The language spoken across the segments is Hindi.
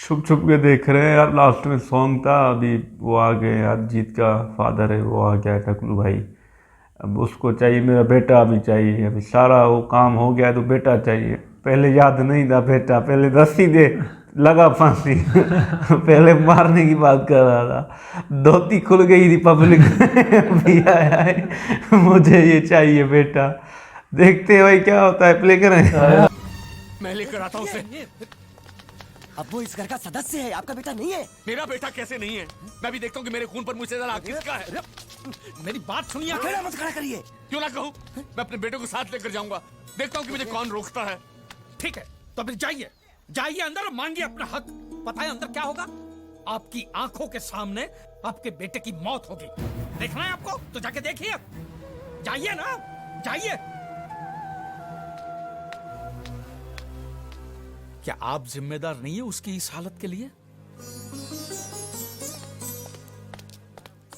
छुप छुप के देख रहे हैं यार। लास्ट में सॉन्ग था अभी, वो आ गए, अरिजीत का फादर है वो आ गया, टकलू भाई। अब उसको चाहिए, मेरा बेटा भी चाहिए। अभी सारा वो काम हो गया तो बेटा चाहिए। पहले याद नहीं था बेटा, पहले रस्सी दे, लगा फांसी। पहले मारने की बात कर रहा था, धोती खुल गई थी पब्लिक। अभी आया है मुझे ये चाहिए बेटा। देखते हैं भाई क्या होता है, प्ले करें। मैं लेकर आता हूँ उसे। अब वो इस घर का सदस्य है, आपका बेटा नहीं है। मेरा बेटा कैसे नहीं है? मैं भी देखता हूँ कि मेरे खून पर मुझसे ज्यादा हक किसका है। मेरी बात सुनिए। अकेला मत खड़ा करिए। क्यों ना कहूँ, मैं अपने बेटे को साथ लेकर जाऊंगा। देखता हूँ कि मुझे कौन रोकता है। ठीक है, तो फिर जाइए, जाइए अंदर और मांगिए अपना हक। पता है अंदर क्या होगा? आपकी आंखों के सामने आपके बेटे की मौत होगी। देखना है आपको तो जाके देखिए। जाइए ना, जाइए। क्या आप जिम्मेदार नहीं है उसकी इस हालत के लिए?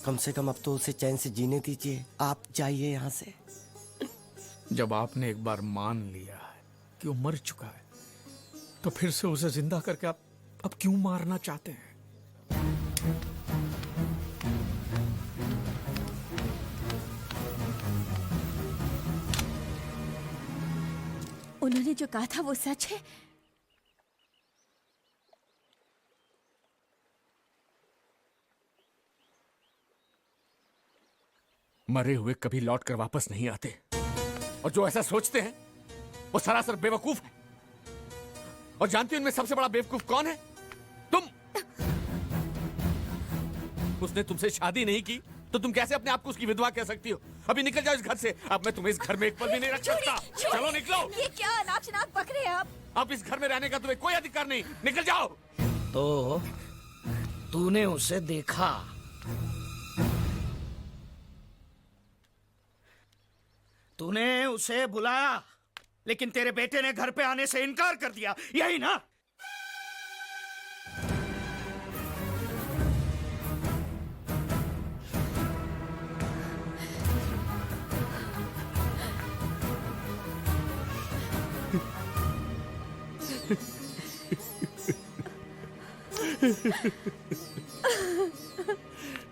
कम से कम अब तो उसे चैन से जीने दीजिए। आप जाइए यहाँ से। जब आपने एक बार मान लिया है कि वो मर चुका है, तो फिर से उसे जिंदा करके आप अब क्यों मारना चाहते हैं? उन्होंने जो कहा था वो सच है। मरे हुए कभी लौट कर वापस नहीं आते, और जो ऐसा सोचते हैं वो सरासर बेवकूफ है। और जानती हो इनमें सबसे बड़ा बेवकूफ कौन है? तुम। उसने तुमसे शादी नहीं की तो तुम कैसे अपने आप को उसकी विधवा कह सकती हो? अभी निकल जाओ इस घर से। अब मैं तुम्हें इस घर में एक पल भी नहीं रख सकता। चलो निकलो। ये क्या अनाप शनाप बक रहे हैं आप? अब इस घर में रहने का तुम्हें कोई अधिकार नहीं। निकल जाओ। तो तूने उसे देखा? तूने उसे बुलाया, लेकिन तेरे बेटे ने घर पे आने से इनकार कर दिया, यही ना?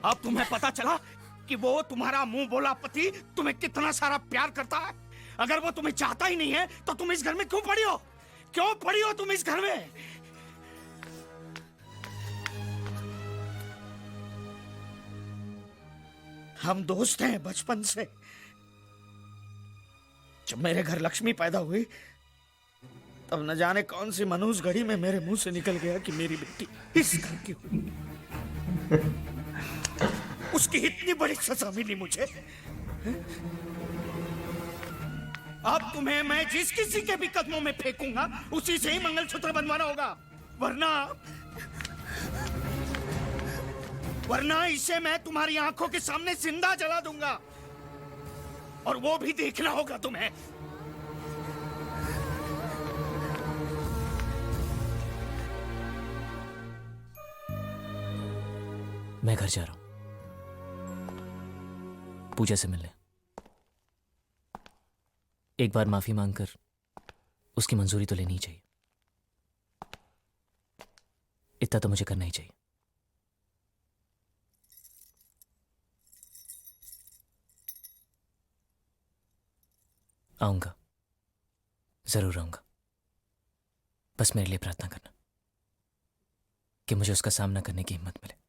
अब तुम्हें पता चला कि वो तुम्हारा मुंह बोला पति तुम्हें कितना सारा प्यार करता है। अगर वो तुम्हें चाहता ही नहीं है तो तुम इस घर में क्यों पड़ी हो? क्यों पड़ी हो तुम इस घर में? हम दोस्त हैं बचपन से। जब मेरे घर लक्ष्मी पैदा हुई तब न जाने कौन सी मनहूस घड़ी में मेरे मुंह से निकल गया कि मेरी बेटी इस घर की हुई। उसकी इतनी बड़ी सजा मिली मुझे। अब तुम्हें मैं जिस किसी के भी कदमों में फेंकूंगा उसी से ही मंगलसूत्र बंधवाना होगा, वरना वरना इसे मैं तुम्हारी आंखों के सामने जिंदा जला दूंगा, और वो भी देखना होगा तुम्हें। मैं घर जा रहा हूं पूजा से मिलने। एक बार माफी मांगकर उसकी मंजूरी तो लेनी ही चाहिए। इतना तो मुझे करना ही चाहिए। आऊंगा, जरूर आऊंगा। बस मेरे लिए प्रार्थना करना कि मुझे उसका सामना करने की हिम्मत मिले।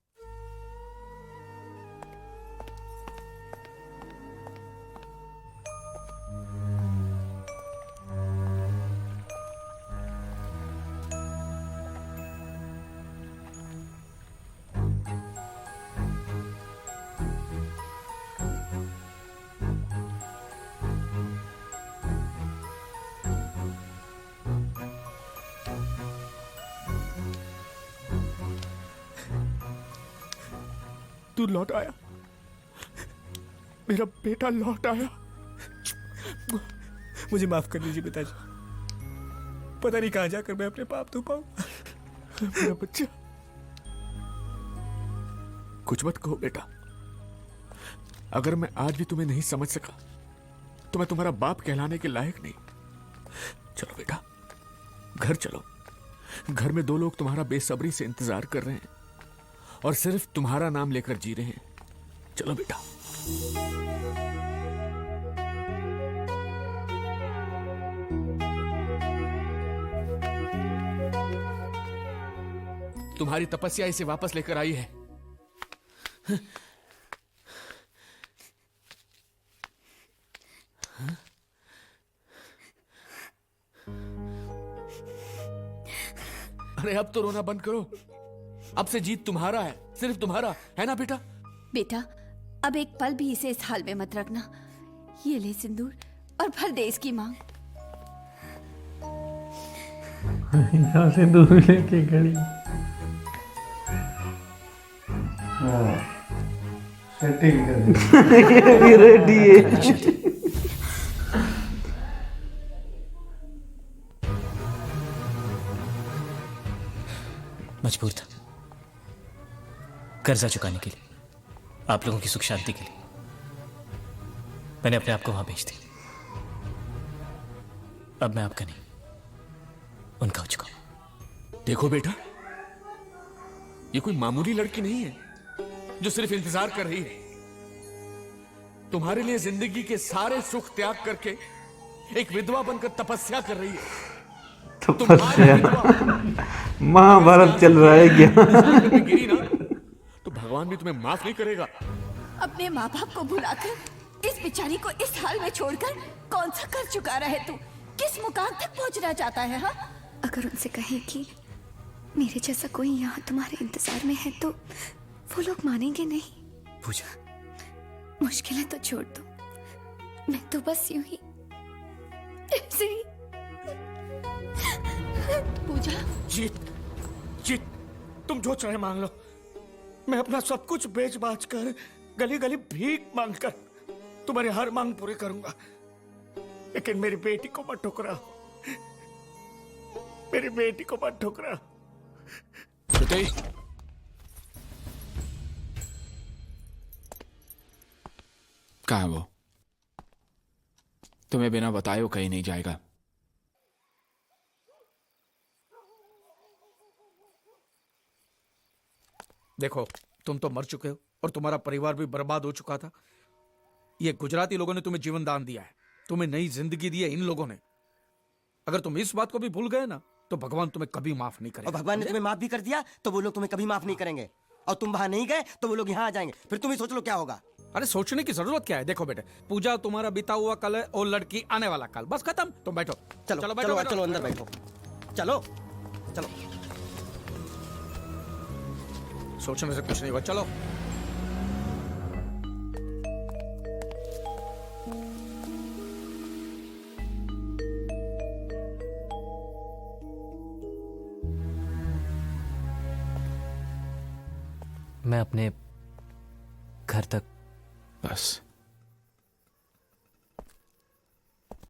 तू लौट आया, मेरा बेटा लौट आया। मुझे माफ कर दीजिए पिताजी। पता नहीं कहां जाकर मैं अपने पाप धो पाऊं। मेरा बच्चा। कुछ मत कहो बेटा। अगर मैं आज भी तुम्हें नहीं समझ सका तो मैं तुम्हारा बाप कहलाने के लायक नहीं। चलो बेटा, घर चलो। घर में 2 लोग तुम्हारा बेसब्री से इंतजार कर रहे हैं और सिर्फ तुम्हारा नाम लेकर जी रहे हैं। चलो बेटा। तुम्हारी तपस्या इसे वापस लेकर आई है। अरे अब तो रोना बंद करो। अब से जीत तुम्हारा है, सिर्फ तुम्हारा है ना बेटा? बेटा, अब एक पल भी इसे इस हाल में मत रखना। ये ले सिंदूर और भर दे इसकी मांग। यहाँ से दूर लेके खड़ी। सेटिंग कर रेडी है। मजबूर था कर्जा चुकाने के लिए, आप लोगों की सुख शांति के लिए। मैंने अपने आप को वहां भेज दी। अब मैं आपका नहीं, उनका हो चुका हूं। देखो बेटा, ये कोई मामूली लड़की नहीं है जो सिर्फ इंतजार कर रही है। तुम्हारे लिए जिंदगी के सारे सुख त्याग करके एक विधवा बनकर तपस्या कर रही है। महाभारत चल रहा है क्या? अगर गिरी ना तो भगवान भी तुम्हें माफ नहीं करेगा। अपने माँ बाप को भुलाकर इस बेचारी को इस हाल में छोड़कर कौन सा कर चुका रहे तू? किस मुकाम तक पहुंचना चाहता है? हाँ, अगर उनसे कहें कि मेरे जैसा कोई यहाँ तुम्हारे इंतजार में है तो वो लोग मानेंगे नहीं। पूजा, मुश्किलें तो छोड़ दो, मैं तो बस यूं ही ऐसे ही। पूजा, जीत, जीत, तुम जो चाहे मांग लो। मैं अपना सब कुछ बेच बाच कर, गली गली भीख मांग कर तुम्हारी हर मांग पूरी करूंगा। लेकिन मेरी बेटी को मत ठुकराओ, मेरी बेटी को मत ठुकराओ। श्रुति, कहाँ है वो? तुम्हें बिना बताए वो कहीं नहीं जाएगा। देखो, तुम तो मर चुके हो और तुम्हारा परिवार भी बर्बाद हो चुका था। ये गुजराती लोगों ने तुम्हें जीवन दान दिया है, तुम्हें नई जिंदगी दी है इन लोगों ने। अगर तुम इस बात को भी भूल गए ना तो भगवान तुम्हें कभी माफ नहीं और करेगा। भगवान ने तुम्हें माफ भी कर दिया तो वो लोग तुम्हें कभी माफ नहीं करेंगे। और तुम वहां नहीं गए तो वो लोग यहाँ आ जाएंगे। फिर तुम ही सोच लो क्या होगा। अरे सोचने की जरूरत क्या है? देखो बेटे, पूजा तुम्हारा बीता हुआ कल है और लड़की आने वाला कल। बस खत्म। तुम बैठो। चलो चलो चलो बैठो, चलो, अंदर बैठो। चलो चलो। सोचने से कुछ नहीं हुआ। चलो। मैं अपने घर तक बस